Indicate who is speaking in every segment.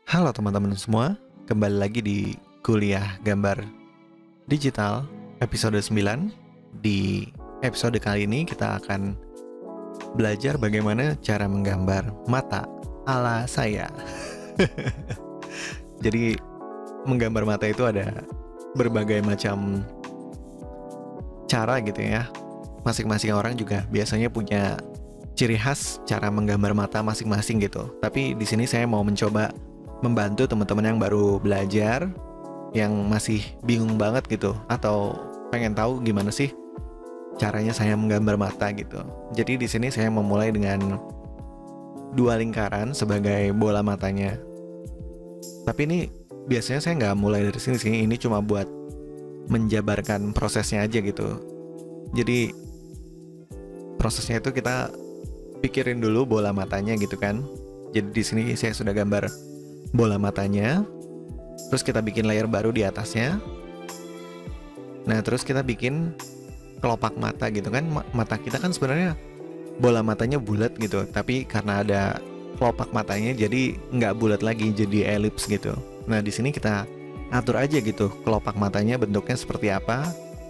Speaker 1: Halo teman-teman semua, kembali lagi di kuliah gambar digital episode 9. Di episode kali ini kita akan belajar bagaimana cara menggambar mata ala saya. Jadi menggambar mata itu ada berbagai macam cara gitu ya. Masing-masing orang juga biasanya punya ciri khas cara menggambar mata masing-masing gitu. Tapi di sini saya mau mencoba membantu teman-teman yang baru belajar, yang masih bingung banget gitu, atau pengen tahu gimana sih caranya saya menggambar mata gitu. Jadi di sini saya memulai dengan dua lingkaran sebagai bola matanya. Tapi ini biasanya saya nggak mulai dari sini sih. Ini cuma buat menjabarkan prosesnya aja gitu. Jadi prosesnya itu kita pikirin dulu bola matanya gitu kan. Jadi di sini saya sudah gambar bola matanya, terus kita bikin layer baru di atasnya. Nah, terus kita bikin kelopak mata gitu kan. Mata kita kan sebenarnya bola matanya bulat gitu, tapi karena ada kelopak matanya jadi nggak bulat lagi, jadi elips gitu. Nah, di sini kita atur aja gitu kelopak matanya bentuknya seperti apa,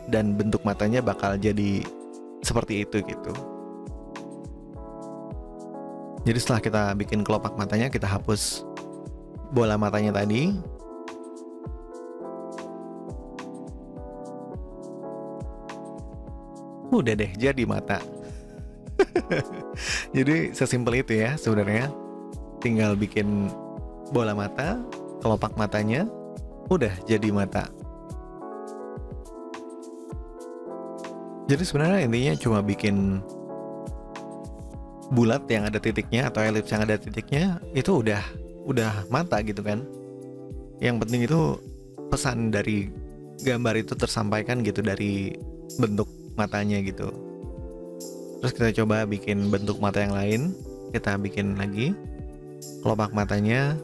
Speaker 1: dan bentuk matanya bakal jadi seperti itu gitu. Jadi setelah kita bikin kelopak matanya, kita hapus bola matanya tadi. Udah deh, jadi mata. Jadi sesimpel itu ya sebenarnya. Tinggal bikin bola mata, kelopak matanya, udah jadi mata. Jadi sebenarnya intinya cuma bikin bulat yang ada titiknya atau elips yang ada titiknya, itu udah mata gitu kan. Yang penting itu pesan dari gambar itu tersampaikan gitu dari bentuk matanya gitu. Terus kita coba bikin bentuk mata yang lain. Kita bikin lagi kelopak matanya.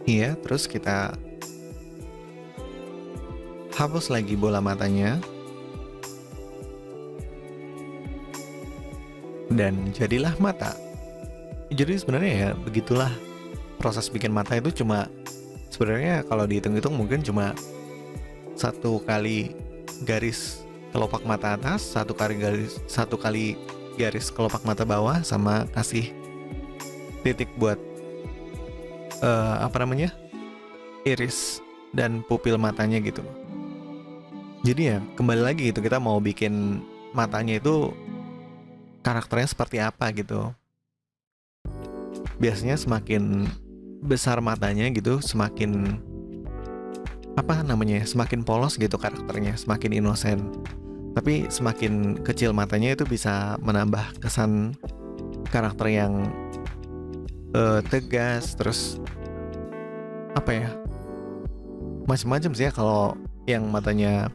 Speaker 1: Iya, terus kita hapus lagi bola matanya. Dan jadilah mata. Jadi sebenarnya ya begitulah proses bikin mata itu. Cuma sebenarnya kalau dihitung-hitung mungkin cuma satu kali garis kelopak mata atas, satu kali garis kelopak mata bawah, sama kasih titik buat iris dan pupil matanya gitu. Jadi ya kembali lagi gitu, kita mau bikin matanya itu karakternya seperti apa gitu. Biasanya semakin besar matanya gitu, semakin semakin polos gitu karakternya, semakin inosen. Tapi semakin kecil matanya itu bisa menambah kesan karakter yang tegas. Terus macam-macam sih ya kalau yang matanya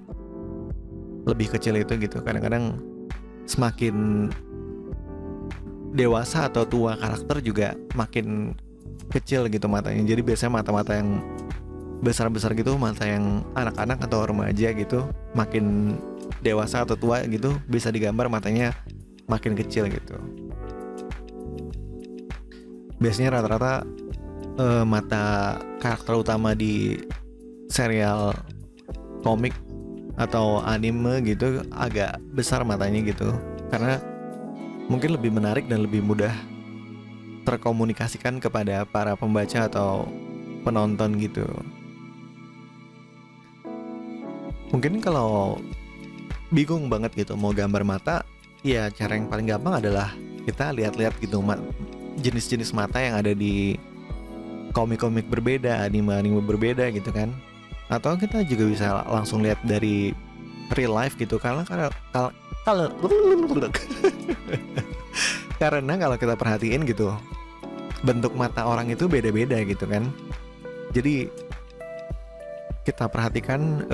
Speaker 1: lebih kecil itu gitu. Kadang-kadang semakin dewasa atau tua karakter juga makin kecil gitu matanya. Jadi biasanya mata-mata yang besar-besar gitu, mata yang anak-anak atau remaja gitu, makin dewasa atau tua gitu bisa digambar matanya makin kecil gitu. Biasanya rata-rata mata karakter utama di serial komik atau anime gitu agak besar matanya gitu, karena mungkin lebih menarik dan lebih mudah terkomunikasikan kepada para pembaca atau penonton gitu. Mungkin kalau bingung banget gitu mau gambar mata, ya cara yang paling gampang adalah kita lihat-lihat gitu jenis-jenis mata yang ada di komik-komik berbeda, anime-anime berbeda gitu kan. Atau kita juga bisa langsung lihat dari real life gitu, karena karena kalau kita perhatiin gitu, bentuk mata orang itu beda-beda gitu kan. Jadi kita perhatikan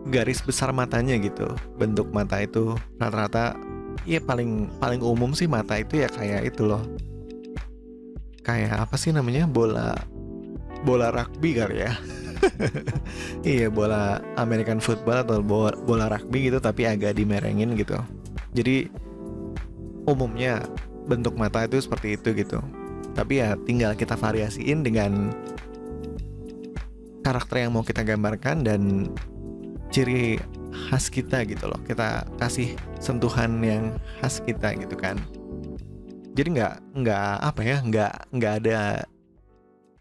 Speaker 1: garis besar matanya gitu. Bentuk mata itu rata-rata ya paling umum sih mata itu ya kayak itu loh. Kayak apa sih namanya? Bola rugby kali ya. Iya, bola American football atau bola rugby gitu tapi agak dimerengin gitu. Jadi umumnya bentuk mata itu seperti itu gitu. Tapi ya tinggal kita variasiin dengan karakter yang mau kita gambarkan dan ciri khas kita gitu loh. Kita kasih sentuhan yang khas kita gitu kan. Jadi nggak apa ya, nggak ada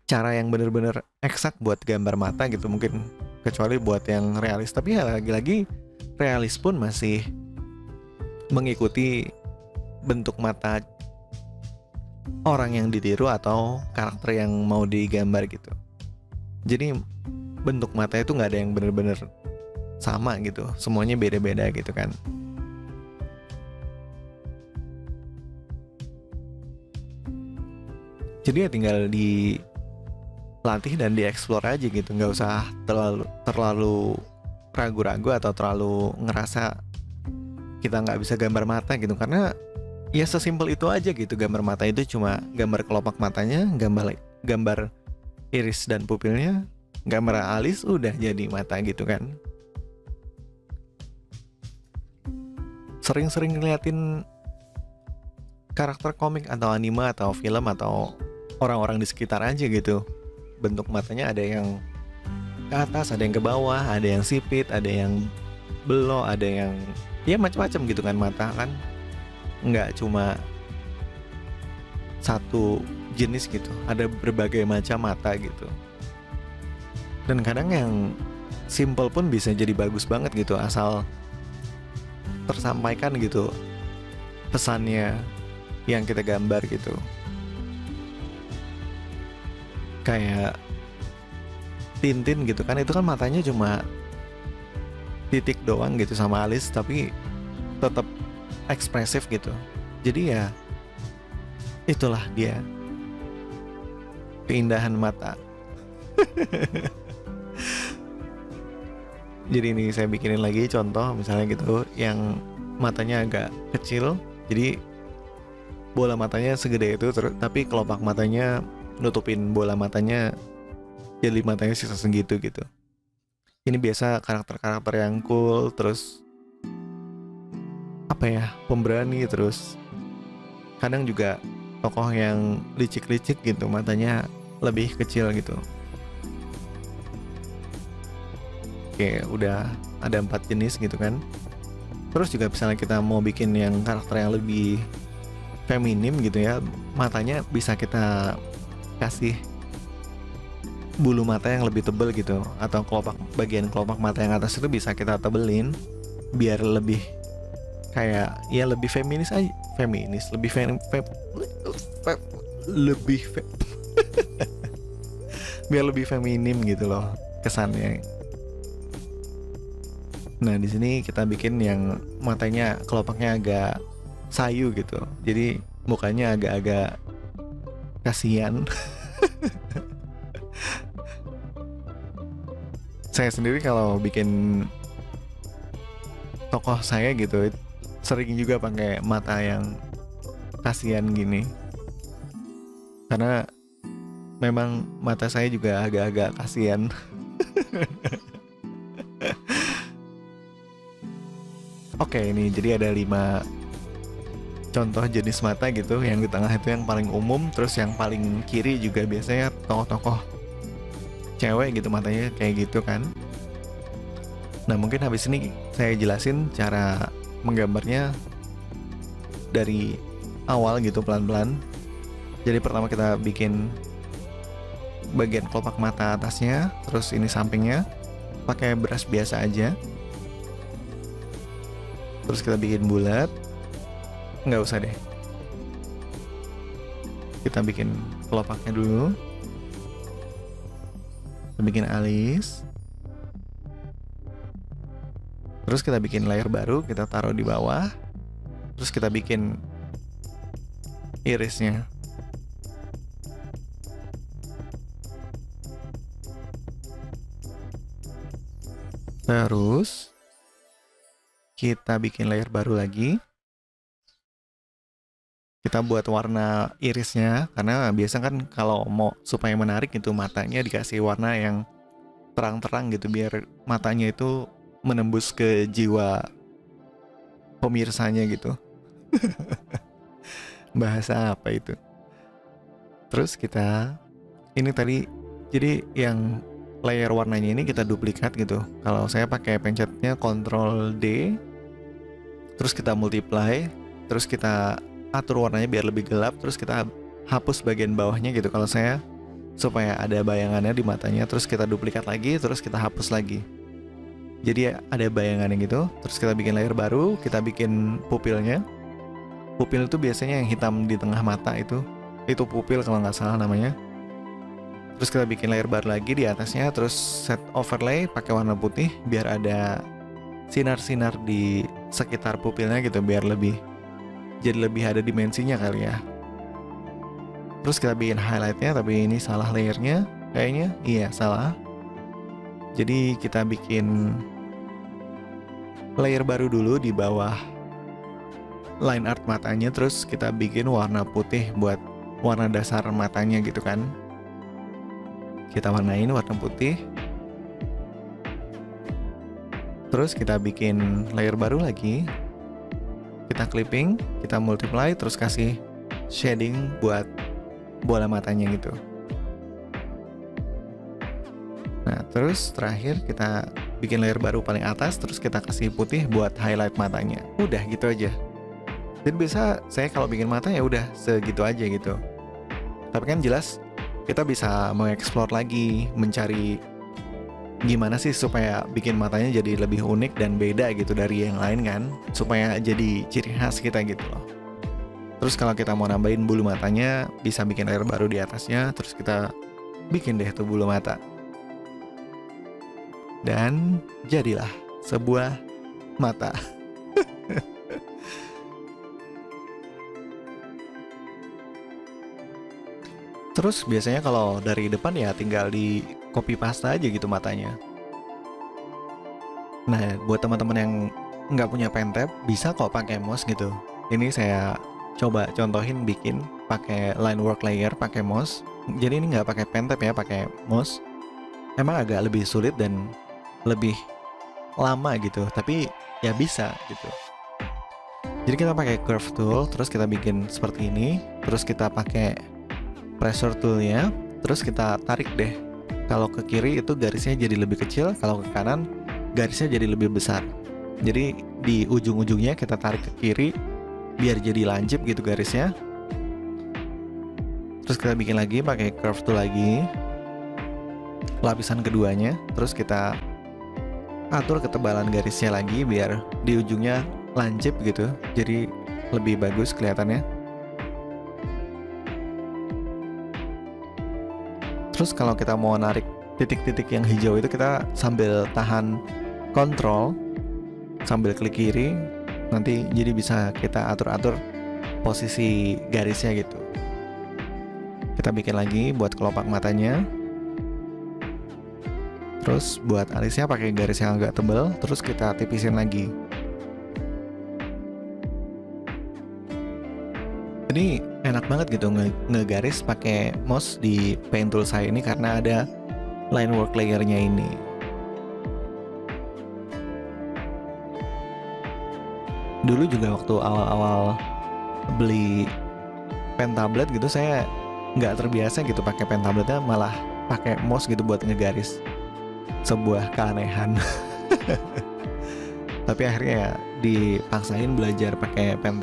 Speaker 1: cara yang bener-bener eksak buat gambar mata gitu mungkin, kecuali buat yang realis. Tapi ya lagi-lagi realis pun masih mengikuti bentuk mata orang yang ditiru atau karakter yang mau digambar gitu. Jadi bentuk mata itu nggak ada yang bener-bener sama gitu, semuanya beda-beda gitu kan. Jadi ya tinggal dilatih dan dieksplor aja gitu, nggak usah terlalu ragu-ragu atau terlalu ngerasa kita nggak bisa gambar mata gitu, karena ya sesimpel itu aja gitu. Gambar mata itu cuma gambar kelopak matanya, gambar iris dan pupilnya, gambar alis, udah jadi mata gitu kan. Sering-sering ngeliatin karakter komik atau anime atau film atau orang-orang di sekitar aja gitu, bentuk matanya ada yang ke atas, ada yang ke bawah, ada yang sipit, ada yang belok, ada yang ya macam-macam gitu kan. Mata kan nggak cuma satu jenis gitu, ada berbagai macam mata gitu. Dan kadang yang simple pun bisa jadi bagus banget gitu, asal tersampaikan gitu pesannya yang kita gambar gitu. Kayak Tintin gitu kan, itu kan matanya cuma titik doang gitu sama alis, tapi tetap ekspresif gitu. Jadi ya itulah dia keindahan mata. Jadi ini saya bikinin lagi contoh misalnya gitu, yang matanya agak kecil, jadi bola matanya segede itu, tapi kelopak matanya nutupin bola matanya, jadi matanya sisa segitu gitu. Ini biasa karakter-karakter yang cool, terus apa ya, pemberani, terus kadang juga tokoh yang licik-licik gitu, matanya lebih kecil gitu. Oke, udah ada 4 jenis gitu kan. Terus juga misalnya kita mau bikin yang karakter yang lebih feminim gitu ya, matanya bisa kita kasih bulu mata yang lebih tebal gitu, atau bagian kelopak mata yang atas itu bisa kita tebelin biar lebih kayak ya lebih feminis aja, lebih biar lebih feminim gitu loh kesannya. Nah di sini kita bikin yang matanya kelopaknya agak sayu gitu, jadi mukanya agak-agak kasihan. Saya sendiri kalau bikin tokoh saya gitu sering juga pakai mata yang kasihan gini, karena memang mata saya juga agak-agak kasihan. Oke, ini jadi ada 5 contoh jenis mata gitu. Yang di tengah itu yang paling umum, terus yang paling kiri juga biasanya tokoh-tokoh cewek gitu matanya kayak gitu kan. Nah mungkin habis ini saya jelasin cara menggambarnya dari awal gitu, pelan-pelan. Jadi pertama kita bikin bagian kelopak mata atasnya, terus ini sampingnya pakai brush biasa aja. Terus kita bikin bulat, nggak usah deh, kita bikin kelopaknya dulu. Kita bikin alis, terus kita bikin layer baru, kita taruh di bawah. Terus kita bikin irisnya. Terus kita bikin layer baru lagi. Kita buat warna irisnya, karena biasa kan kalau mau supaya menarik itu matanya dikasih warna yang terang-terang gitu biar matanya itu menembus ke jiwa pemirsanya gitu. Bahasa apa itu? Terus kita ini tadi, jadi yang layer warnanya ini kita duplikat gitu. Kalau saya pakai pencetnya Ctrl D, terus kita multiply, terus kita atur warnanya biar lebih gelap, terus kita hapus bagian bawahnya gitu. Kalau saya supaya ada bayangannya di matanya, terus kita duplikat lagi, terus kita hapus lagi. Jadi ada bayangannya gitu. Terus kita bikin layer baru, kita bikin pupilnya. Pupil itu biasanya yang hitam di tengah mata itu pupil kalau nggak salah namanya. Terus kita bikin layer baru lagi di atasnya, terus set overlay pakai warna putih biar ada sinar-sinar di sekitar pupilnya gitu, biar jadi lebih ada dimensinya kali ya. Terus kita bikin highlightnya, tapi ini salah layernya kayaknya. Iya salah. Jadi kita bikin layer baru dulu di bawah line art matanya, terus kita bikin warna putih buat warna dasar matanya gitu kan. Kita warnain warna putih. Terus kita bikin layer baru lagi. Kita clipping, kita multiply, terus kasih shading buat bola matanya gitu. Nah, terus terakhir kita bikin layer baru paling atas, terus kita kasih putih buat highlight matanya. Udah gitu aja. Dan biasa saya kalau bikin mata ya udah segitu aja gitu. Tapi kan jelas kita bisa mengeksplor lagi, mencari gimana sih supaya bikin matanya jadi lebih unik dan beda gitu dari yang lain kan, supaya jadi ciri khas kita gitu loh. Terus kalau kita mau nambahin bulu matanya, bisa bikin layer baru di atasnya, terus kita bikin deh tuh bulu mata. Dan jadilah sebuah mata. Terus biasanya kalau dari depan ya tinggal di copy paste aja gitu matanya. Nah, buat teman-teman yang nggak punya pen tab, bisa kok pakai mouse gitu. Ini saya coba contohin bikin pakai line work layer pakai mouse. Jadi ini nggak pakai pen tab ya, pakai mouse. Emang agak lebih sulit dan lebih lama gitu, tapi ya bisa gitu. Jadi kita pakai curve tool, terus kita bikin seperti ini, terus kita pakai pressure toolnya, terus kita tarik deh. Kalau ke kiri itu garisnya jadi lebih kecil, kalau ke kanan garisnya jadi lebih besar. Jadi di ujung-ujungnya kita tarik ke kiri biar jadi lancip gitu garisnya. Terus kita bikin lagi pakai curve tool lagi, lapisan keduanya, terus kita atur ketebalan garisnya lagi biar di ujungnya lancip gitu, jadi lebih bagus kelihatannya. Terus kalau kita mau narik titik-titik yang hijau itu, kita sambil tahan kontrol sambil klik kiri, nanti jadi bisa kita atur-atur posisi garisnya gitu. Kita bikin lagi buat kelopak matanya. Terus buat alisnya pakai garis yang agak tebal, terus kita tipisin lagi. Jadi enak banget gitu ngegaris pakai mouse di pen tool saya ini karena ada line work layernya ini. Dulu juga waktu awal-awal beli pen tablet gitu, saya nggak terbiasa gitu pakai pen tabletnya, malah pakai mouse gitu buat ngegaris. Sebuah keanehan. Tapi akhirnya ya dipaksain belajar pakai pen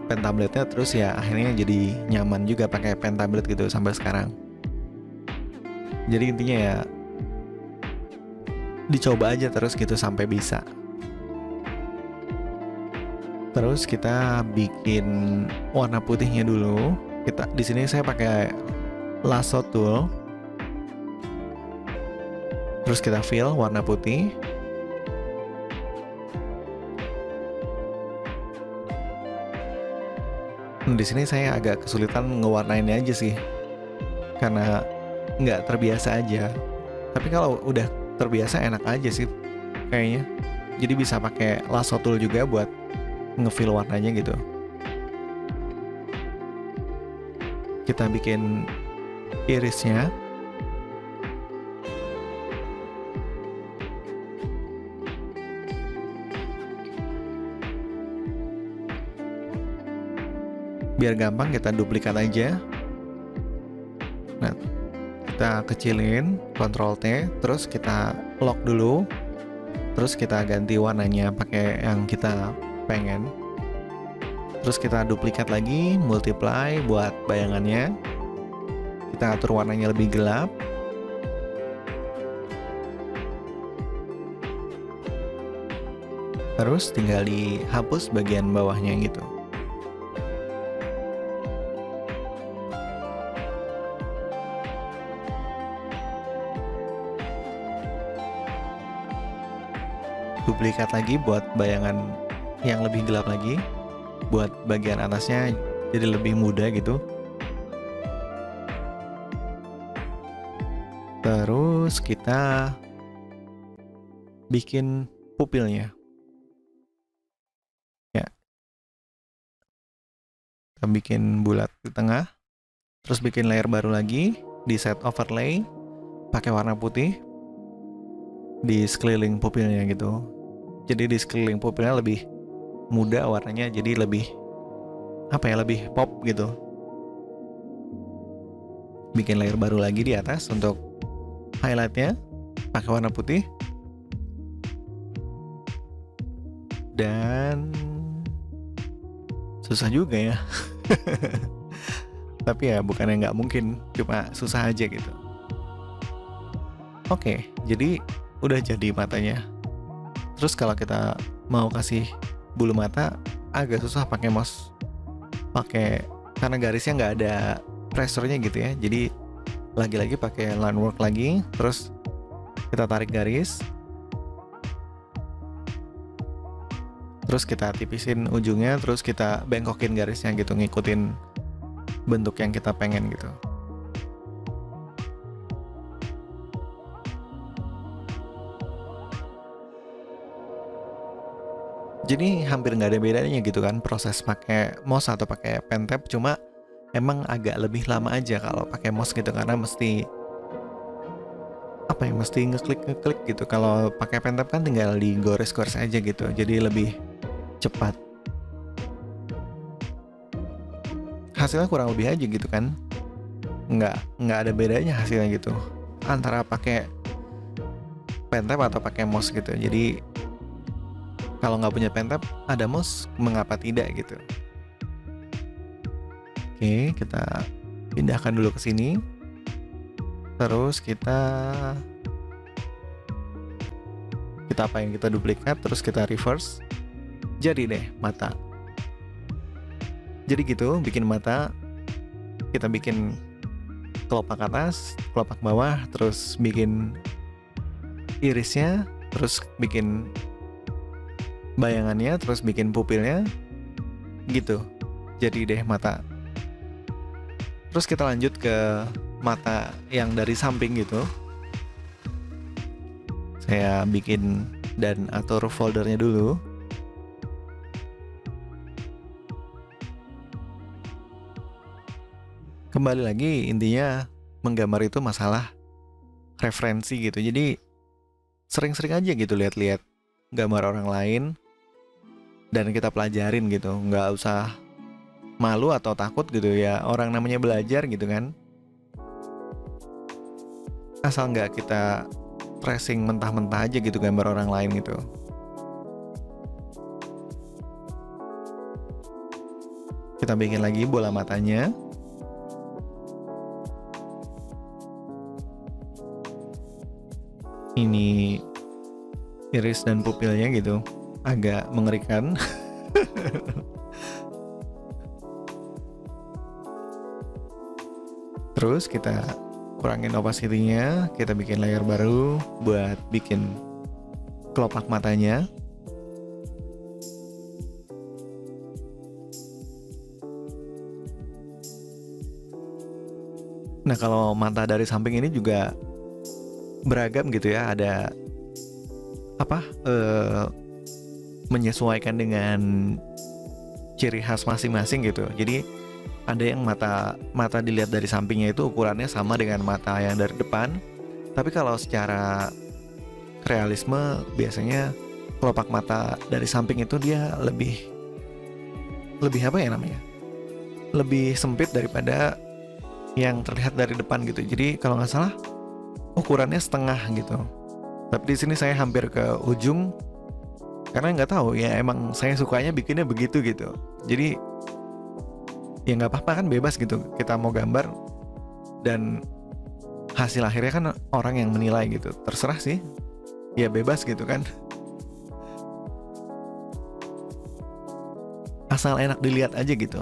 Speaker 1: tabletnya, terus ya akhirnya jadi nyaman juga pakai pen tablet gitu sampai sekarang. Jadi intinya ya dicoba aja terus gitu sampai bisa. Terus kita bikin warna putihnya dulu. Di sini saya pakai lasso tool. Terus kita fill warna putih. Di sini saya agak kesulitan ngewarnainnya aja sih, karena nggak terbiasa aja. Tapi kalau udah terbiasa enak aja sih kayaknya. Jadi bisa pakai lasso tool juga buat ngefill warnanya gitu. Kita bikin irisnya. Biar gampang kita duplikat aja. Nah, kita kecilin, Ctrl T, terus kita lock dulu. Terus kita ganti warnanya pakai yang kita pengen. Terus kita duplikat lagi, multiply buat bayangannya. Kita atur warnanya lebih gelap. Terus tinggal dihapus bagian bawahnya gitu. Duplikat lagi buat bayangan yang lebih gelap lagi. Buat bagian atasnya jadi lebih mudah gitu. Terus kita bikin pupilnya. Kita bikin bulat di tengah, terus bikin layer baru lagi, di set overlay, pakai warna putih, di sekeliling pupilnya gitu. Jadi di sekeliling pupilnya lebih muda warnanya, jadi lebih lebih pop gitu. Bikin layer baru lagi di atas untuk highlightnya, pakai warna putih, dan susah juga ya. Tapi ya bukannya nggak mungkin, cuma susah aja gitu. Oke, jadi udah jadi matanya. Terus kalau kita mau kasih bulu mata agak susah pakai mouse. Karena garisnya nggak ada pressure-nya gitu ya. Jadi lagi-lagi pakai line work lagi, terus kita tarik garis. Terus kita tipisin ujungnya, terus kita bengkokin garisnya gitu, ngikutin bentuk yang kita pengen gitu. Jadi hampir nggak ada bedanya gitu kan proses pakai mouse atau pakai pen tab, cuma emang agak lebih lama aja kalau pakai mouse gitu, karena mesti ngeklik gitu. Kalau pakai pen tab kan tinggal digores-gores aja gitu, jadi lebih cepat. Hasilnya kurang lebih aja gitu kan, nggak ada bedanya hasilnya gitu antara pakai pen tab atau pakai mouse gitu. Jadi kalau nggak punya pen tab, ada mouse, mengapa tidak gitu. Oke, kita pindahkan dulu ke sini. Terus kita apa yang kita duplikat, terus kita reverse. Jadi deh mata. Jadi gitu, bikin mata. Kita bikin kelopak atas, kelopak bawah, terus bikin irisnya, terus bikin bayangannya, terus bikin pupilnya. Gitu. Jadi deh mata. Terus kita lanjut ke mata yang dari samping gitu. Saya bikin dan atur foldernya dulu. Kembali lagi, intinya menggambar itu masalah referensi gitu. Jadi sering-sering aja gitu lihat-lihat gambar orang lain dan kita pelajarin gitu. Nggak usah malu atau takut gitu ya, orang namanya belajar gitu kan. Asal nggak kita tracing mentah-mentah aja gitu gambar orang lain gitu. Kita bikin lagi bola matanya. Ini iris dan pupilnya gitu, agak mengerikan. Terus kita kurangin opacity-nya, kita bikin layer baru buat bikin kelopak matanya. Nah, kalau mata dari samping ini juga beragam gitu ya, ada menyesuaikan dengan ciri khas masing-masing gitu. Jadi ada yang mata dilihat dari sampingnya itu ukurannya sama dengan mata yang dari depan, tapi kalau secara realisme biasanya kelopak mata dari samping itu dia lebih lebih sempit daripada yang terlihat dari depan gitu. Jadi kalau nggak salah ukurannya setengah gitu. Tapi di sini saya hampir ke ujung karena nggak tahu ya, emang saya sukanya bikinnya begitu gitu. Jadi ya nggak apa-apa kan, bebas gitu kita mau gambar, dan hasil akhirnya kan orang yang menilai gitu. Terserah sih, ya bebas gitu kan, asal enak dilihat aja gitu.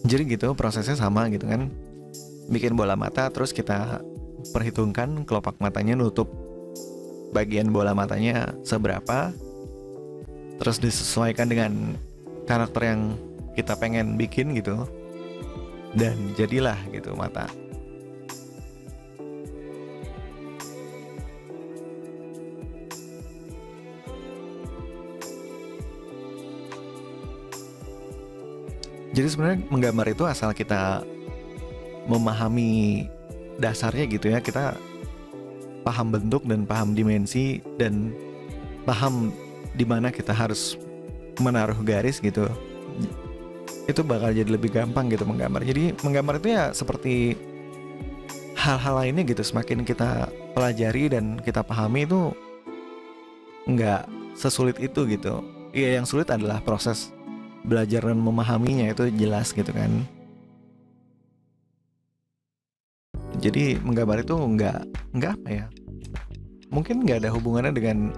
Speaker 1: Jadi gitu prosesnya sama gitu kan, bikin bola mata, terus kita perhitungkan kelopak matanya nutup bagian bola matanya seberapa, terus disesuaikan dengan karakter yang kita pengen bikin gitu, dan jadilah gitu mata. Jadi sebenarnya menggambar itu asal kita memahami dasarnya gitu ya, kita paham bentuk dan paham dimensi dan paham di mana kita harus menaruh garis gitu, itu bakal jadi lebih gampang gitu menggambar. Jadi menggambar itu ya seperti hal-hal lainnya gitu, semakin kita pelajari dan kita pahami itu nggak sesulit itu gitu. Iya, yang sulit adalah proses belajar dan memahaminya, itu jelas gitu kan. Jadi menggambar itu nggak apa ya, mungkin nggak ada hubungannya dengan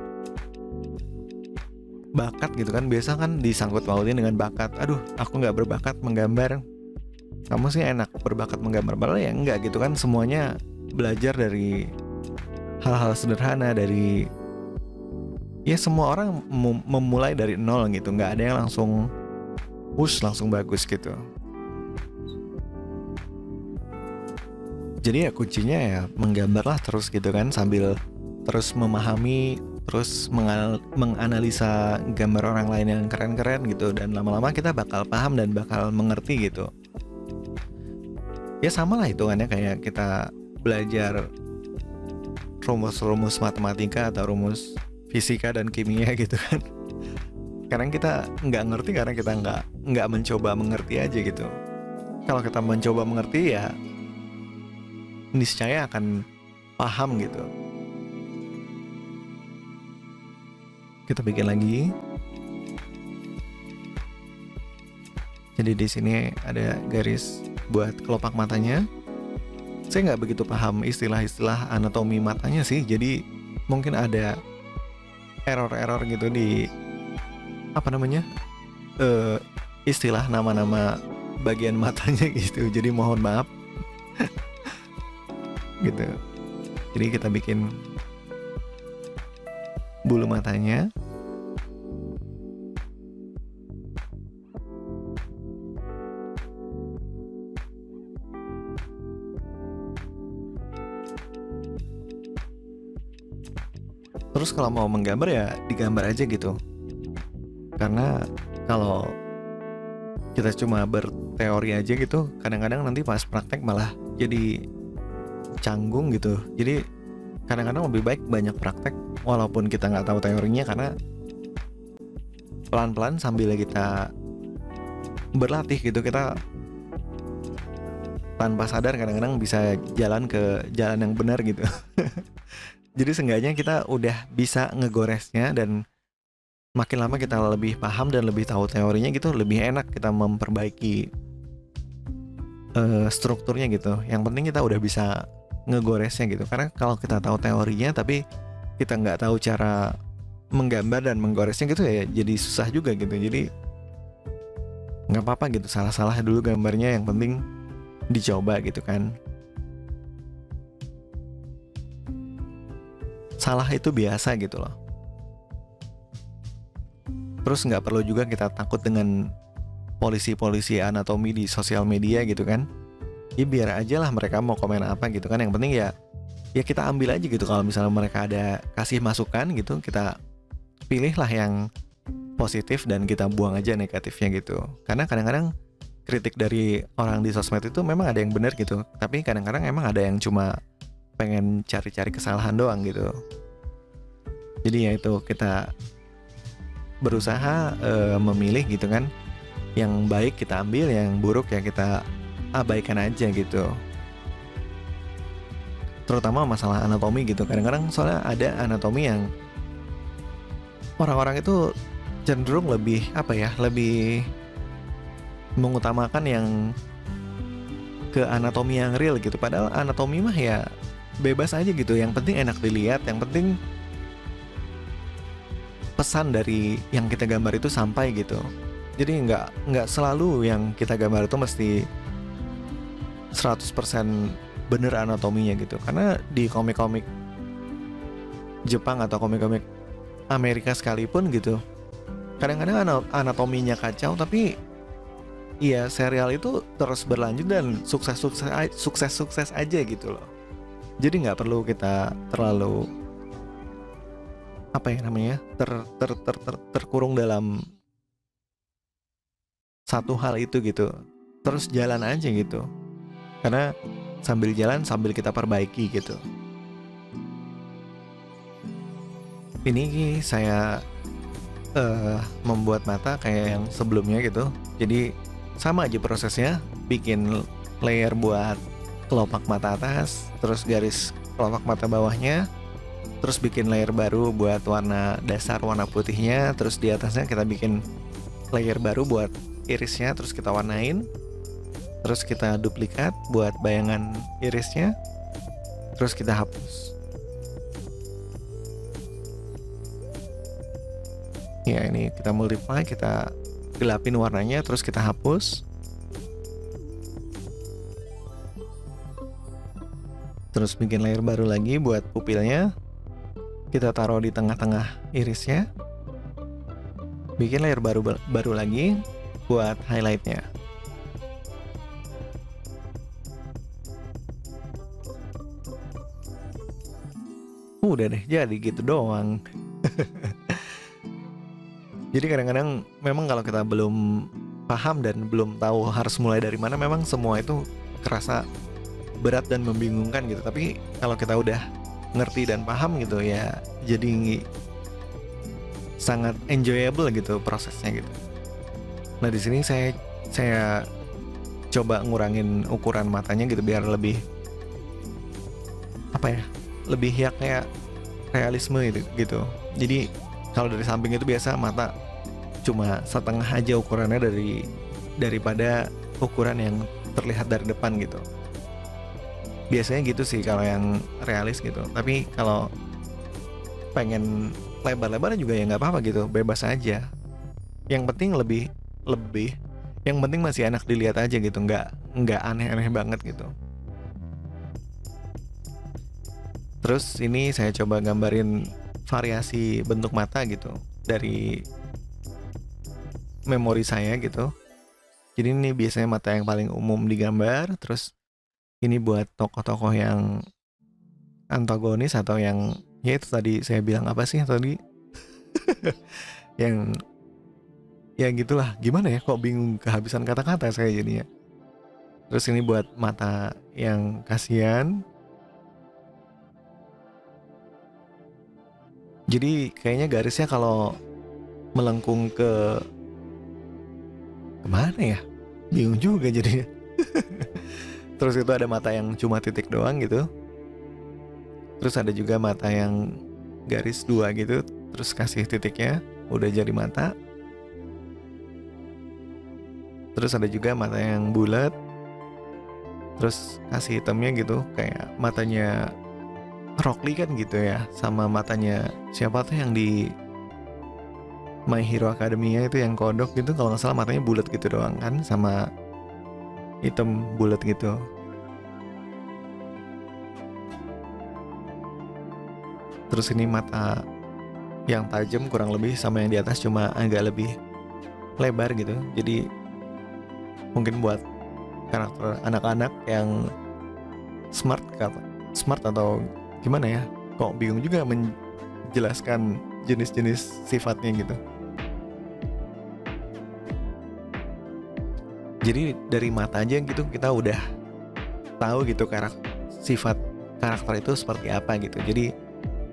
Speaker 1: bakat gitu kan. Biasa kan disangkut pautin dengan bakat. Aduh, aku nggak berbakat menggambar, kamu sih enak berbakat menggambar. Padahal ya enggak gitu kan, semuanya belajar dari hal-hal sederhana, dari ya semua orang memulai dari nol gitu, nggak ada yang langsung langsung bagus gitu. Jadi ya kuncinya ya menggambarlah terus gitu kan, sambil terus memahami, terus menganalisa gambar orang lain yang keren-keren gitu, dan lama-lama kita bakal paham dan bakal mengerti gitu. Ya sama lah hitungannya kayak kita belajar rumus-rumus matematika atau rumus fisika dan kimia gitu kan. Kadang kita nggak ngerti karena kita nggak mencoba mengerti aja gitu. Kalau kita mencoba mengerti ya niscaya akan paham gitu. Kita bikin lagi. Jadi di sini ada garis buat kelopak matanya. Saya nggak begitu paham istilah-istilah anatomi matanya sih, jadi mungkin ada error-error gitu di istilah nama-nama bagian matanya gitu. Jadi mohon maaf gitu. Jadi kita bikin bulu matanya. Terus kalau mau menggambar ya digambar aja gitu. Karena kalau kita cuma berteori aja gitu, kadang-kadang nanti pas praktek malah jadi canggung gitu. Jadi kadang-kadang lebih baik banyak praktek walaupun kita nggak tahu teorinya, karena pelan-pelan sambil kita berlatih gitu, kita tanpa sadar kadang-kadang bisa jalan ke jalan yang benar gitu. Jadi seenggaknya kita udah bisa ngegoresnya, dan makin lama kita lebih paham dan lebih tahu teorinya gitu, lebih enak kita memperbaiki strukturnya gitu. Yang penting kita udah bisa ngegoresnya gitu. Karena kalau kita tahu teorinya tapi kita nggak tahu cara menggambar dan menggoresnya gitu ya jadi susah juga gitu. Jadi nggak apa-apa gitu, salah-salah dulu gambarnya, yang penting dicoba gitu kan. Salah itu biasa gitu loh. Terus nggak perlu juga kita takut dengan polisi-polisi anatomi di sosial media gitu kan. Ya biar aja lah mereka mau komen apa gitu kan. Yang penting ya kita ambil aja gitu. Kalau misalnya mereka ada kasih masukan gitu, kita pilih lah yang positif dan kita buang aja negatifnya gitu. Karena kadang-kadang kritik dari orang di sosmed itu memang ada yang benar gitu, tapi kadang-kadang emang ada yang cuma pengen cari-cari kesalahan doang gitu. Jadi ya itu, kita berusaha memilih gitu kan, yang baik kita ambil, yang buruk ya kita abaikan aja gitu. Terutama masalah anatomi gitu, kadang-kadang soalnya ada anatomi yang orang-orang itu cenderung lebih lebih mengutamakan yang ke anatomi yang real gitu, padahal anatomi mah ya bebas aja gitu, yang penting enak dilihat, yang penting pesan dari yang kita gambar itu sampai gitu. Jadi nggak selalu yang kita gambar itu mesti 100% bener anatominya gitu, karena di komik-komik Jepang atau komik-komik Amerika sekalipun gitu, kadang-kadang anatominya kacau, tapi iya serial itu terus berlanjut dan sukses aja gitu loh. Jadi nggak perlu kita terlalu terkurung dalam satu hal itu gitu. Terus jalan aja gitu, karena sambil jalan sambil kita perbaiki gitu. Ini saya membuat mata kayak yang sebelumnya gitu. Jadi sama aja prosesnya, bikin layer buat kelopak mata atas, terus garis kelopak mata bawahnya, terus bikin layer baru buat warna dasar warna putihnya, terus di atasnya kita bikin layer baru buat irisnya, terus kita warnain, terus kita duplikat buat bayangan irisnya, terus kita hapus. Ya ini kita multiply, kita gelapin warnanya, terus kita hapus. Terus bikin layer baru lagi buat pupilnya, kita taruh di tengah-tengah irisnya. Bikin layer baru lagi buat highlightnya. Udah deh, jadi gitu doang. Jadi kadang-kadang memang kalau kita belum paham dan belum tahu harus mulai dari mana, memang semua itu kerasa berat dan membingungkan gitu. Tapi kalau kita udah ngerti dan paham gitu ya, jadi sangat enjoyable gitu prosesnya gitu. Nah di sini saya coba ngurangin ukuran matanya gitu biar lebih lebih ya kayak realisme gitu. Jadi kalau dari samping itu biasa mata cuma setengah aja ukurannya daripada ukuran yang terlihat dari depan gitu. Biasanya gitu sih kalau yang realis gitu. Tapi kalau pengen lebar-lebar juga ya nggak apa-apa gitu, bebas aja. Yang penting lebih, yang penting masih enak dilihat aja gitu, nggak aneh-aneh banget gitu. Terus ini saya coba gambarin variasi bentuk mata gitu dari memori saya gitu. Jadi ini biasanya mata yang paling umum digambar, terus ini buat tokoh-tokoh yang antagonis atau yang ya itu tadi saya bilang apa sih tadi? Yang ya gitulah, gimana ya, kok bingung kehabisan kata-kata saya jadinya. Terus ini buat mata yang kasihan. Jadi kayaknya garisnya kalau melengkung ke kemana ya? Bingung juga jadinya. Terus itu ada mata yang cuma titik doang gitu. Terus ada juga mata yang garis dua gitu, terus kasih titiknya, udah jadi mata. Terus ada juga mata yang bulat, terus kasih hitamnya gitu, kayak matanya Rock Lee kan gitu ya, sama matanya siapa tuh yang di My Hero Academia itu yang kodok gitu, kalau nggak salah matanya bulat gitu doang kan, sama hitam bulat gitu. Terus ini mata yang tajam kurang lebih sama yang di atas, cuma agak lebih lebar gitu. Jadi mungkin buat karakter anak-anak yang smart atau gimana ya, kok bingung juga menjelaskan jenis-jenis sifatnya gitu. Jadi dari mata aja gitu kita udah tahu gitu sifat karakter itu seperti apa gitu. Jadi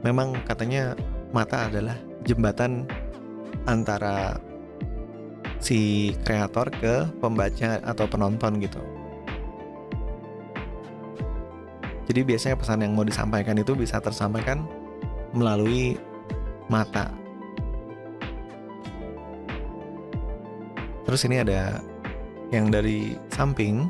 Speaker 1: memang katanya mata adalah jembatan antara si kreator ke pembaca atau penonton gitu. Jadi biasanya pesan yang mau disampaikan itu bisa tersampaikan melalui mata. Terus ini ada yang dari samping.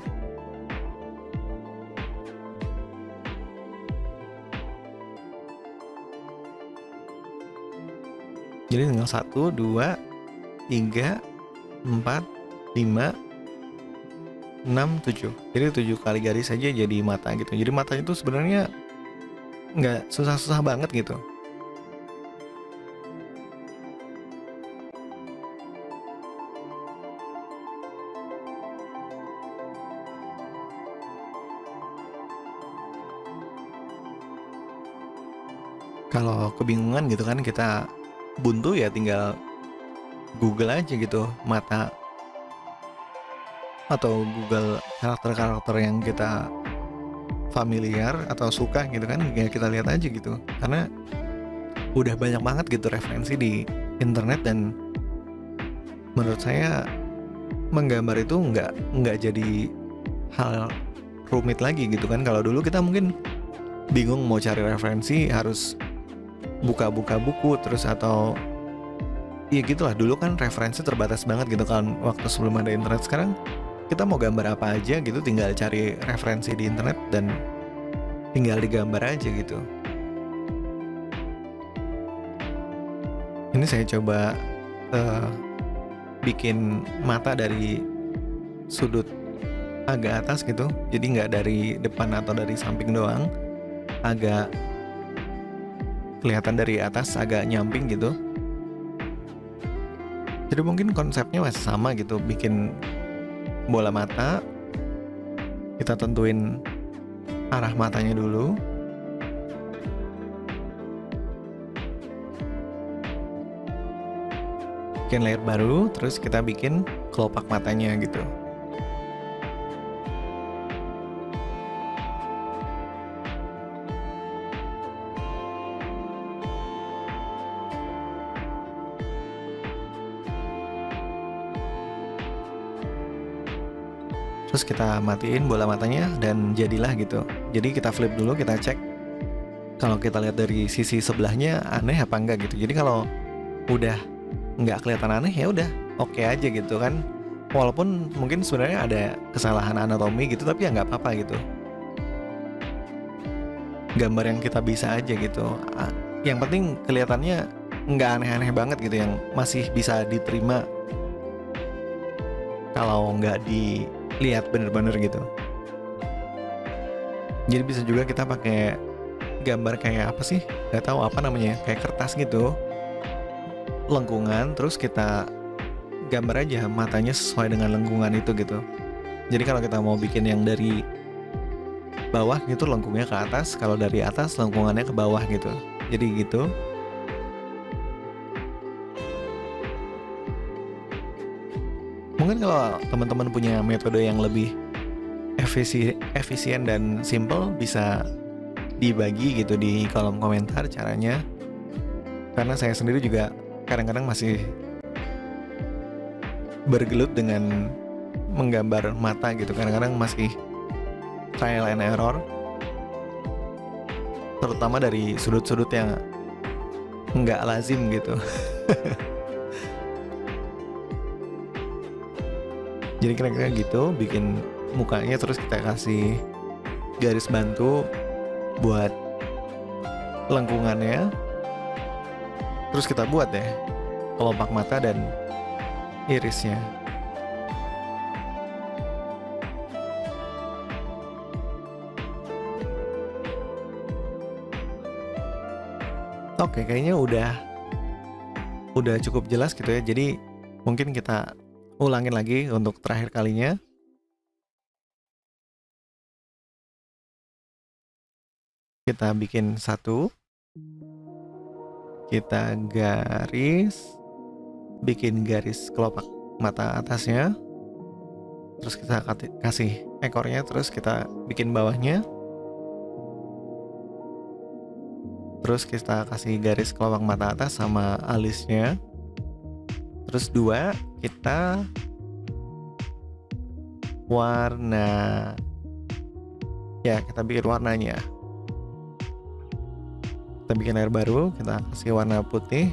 Speaker 1: Jadi tinggal 1, 2, 3, 4, 5, 6, 7. Jadi 7 kali garis saja jadi mata gitu. Jadi matanya itu sebenarnya nggak susah-susah banget gitu. Kalau kebingungan gitu kan kita buntu ya tinggal Google aja gitu mata atau Google karakter-karakter yang kita familiar atau suka gitu kan, ya kita lihat aja gitu. Karena udah banyak banget gitu referensi di internet dan menurut saya menggambar itu nggak jadi hal rumit lagi gitu kan. Kalau dulu kita mungkin bingung mau cari referensi harus buka-buka buku terus atau ya gitulah, dulu kan referensi terbatas banget gitu kan waktu sebelum ada internet. Sekarang kita mau gambar apa aja gitu tinggal cari referensi di internet dan tinggal digambar aja gitu. Ini saya coba bikin mata dari sudut agak atas gitu, jadi nggak dari depan atau dari samping doang, agak kelihatan dari atas, agak nyamping gitu. Jadi mungkin konsepnya masih sama gitu, bikin bola mata, kita tentuin arah matanya dulu. Bikin layer baru, terus kita bikin kelopak matanya gitu. Terus kita matiin bola matanya dan jadilah gitu. Jadi kita flip dulu, kita cek kalau kita lihat dari sisi sebelahnya aneh apa enggak gitu. Jadi kalau udah nggak kelihatan aneh ya udah oke aja gitu kan. Walaupun mungkin sebenarnya ada kesalahan anatomi gitu, tapi ya nggak apa-apa gitu. Gambar yang kita bisa aja gitu. Yang penting kelihatannya nggak aneh-aneh banget gitu, yang masih bisa diterima kalau nggak dilihat bener-bener gitu. Jadi bisa juga kita pakai gambar kayak apa sih? Nggak tahu apa namanya, kayak kertas gitu, lengkungan, terus kita gambar aja matanya sesuai dengan lengkungan itu gitu. Jadi kalau kita mau bikin yang dari bawah gitu, lengkungnya ke atas, kalau dari atas lengkungannya ke bawah gitu. Jadi gitu. Mungkin kalau teman-teman punya metode yang lebih efisien dan simple, bisa dibagi gitu di kolom komentar caranya. Karena saya sendiri juga kadang-kadang masih bergelut dengan menggambar mata gitu. Kadang-kadang masih trial and error, terutama dari sudut-sudut yang nggak lazim gitu. Jadi kira-kira gitu, bikin mukanya, terus kita kasih garis bantu buat lengkungannya. Terus kita buat deh kelopak mata dan irisnya. Oke, kayaknya udah cukup jelas gitu ya. Jadi mungkin kita ulangin lagi untuk terakhir kalinya. Kita bikin satu, kita bikin garis kelopak mata atasnya. terus kita kasih ekornya, terus kita bikin bawahnya, terus kita kasih garis kelopak mata atas sama alisnya. Terus 2 kita warna, ya kita bikin warnanya, kita bikin layer baru, kita kasih warna putih.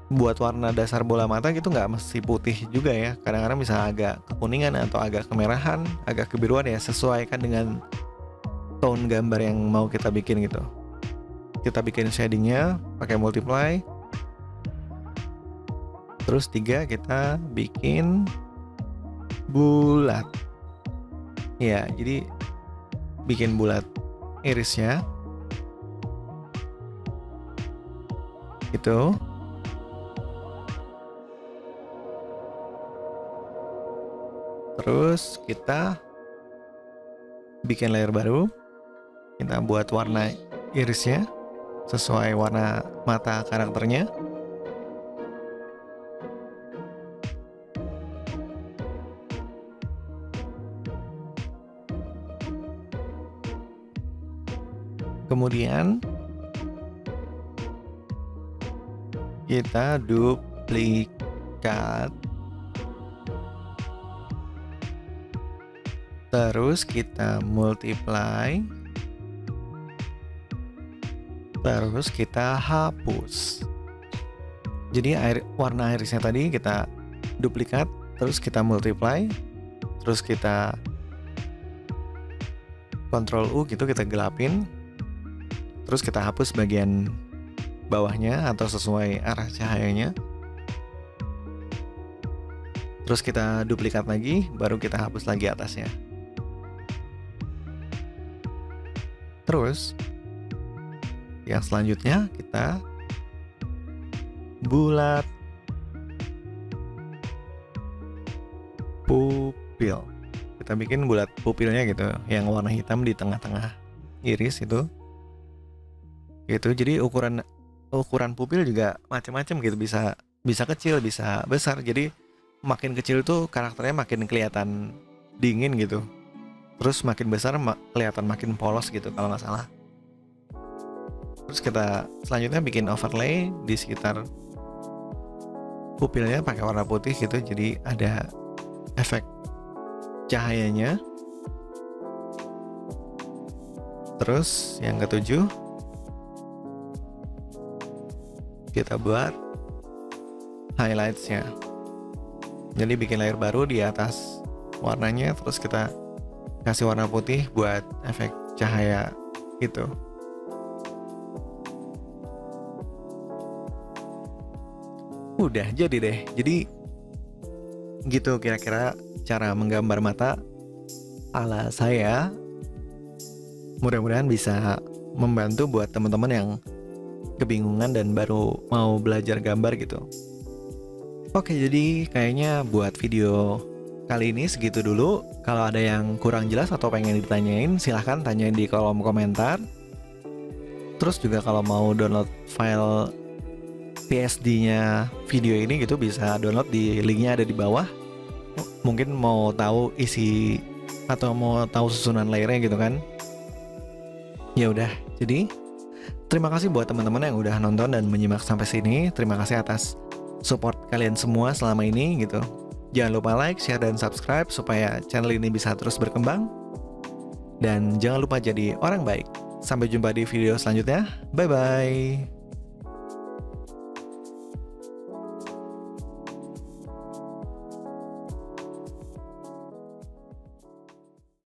Speaker 1: Buat warna dasar bola mata gitu nggak mesti putih juga ya, kadang-kadang bisa agak kekuningan atau agak kemerahan, agak kebiruan ya, sesuaikan dengan tone gambar yang mau kita bikin gitu. Kita bikin shadingnya pakai multiply. Terus 3 kita bikin bulat. Ya, jadi bikin bulat irisnya. Gitu. Terus kita bikin layer baru. Kita buat warna irisnya sesuai warna mata karakternya. Kemudian kita duplikat. Terus kita multiply. Terus kita hapus. Jadi warna irisnya tadi kita duplikat, terus kita multiply, terus kita Ctrl U gitu, kita gelapin. Terus kita hapus bagian bawahnya atau sesuai arah cahayanya. Terus kita duplikat lagi, baru kita hapus lagi atasnya. Terus yang selanjutnya kita bulat pupil. Kita bikin bulat pupilnya gitu, yang warna hitam di tengah-tengah iris itu. Gitu. Jadi ukuran pupil juga macam-macam gitu, bisa kecil, bisa besar. Jadi makin kecil tuh karakternya makin kelihatan dingin gitu. Terus makin besar kelihatan makin polos gitu kalau nggak salah. Terus kita selanjutnya bikin overlay di sekitar pupilnya pakai warna putih gitu, jadi ada efek cahayanya. Terus yang ketujuh kita buat highlightsnya. Jadi bikin layer baru di atas warnanya, terus kita kasih warna putih buat efek cahaya gitu. Udah jadi deh. Jadi gitu kira-kira cara menggambar mata ala saya. Mudah-mudahan bisa membantu buat teman-teman yang kebingungan dan baru mau belajar gambar gitu. Oke, jadi kayaknya buat video kali ini segitu dulu. Kalau ada yang kurang jelas atau pengen ditanyain, silahkan tanyain di kolom komentar. Terus juga kalau mau download file PSD-nya video ini gitu, bisa download di linknya ada di bawah. Mungkin mau tahu isi atau mau tahu susunan layernya gitu kan. Ya udah, jadi terima kasih buat teman-teman yang udah nonton dan menyimak sampai sini. Terima kasih atas support kalian semua selama ini gitu. Jangan lupa like, share, dan subscribe supaya channel ini bisa terus berkembang. Dan jangan lupa jadi orang baik. Sampai jumpa di video selanjutnya. Bye-bye.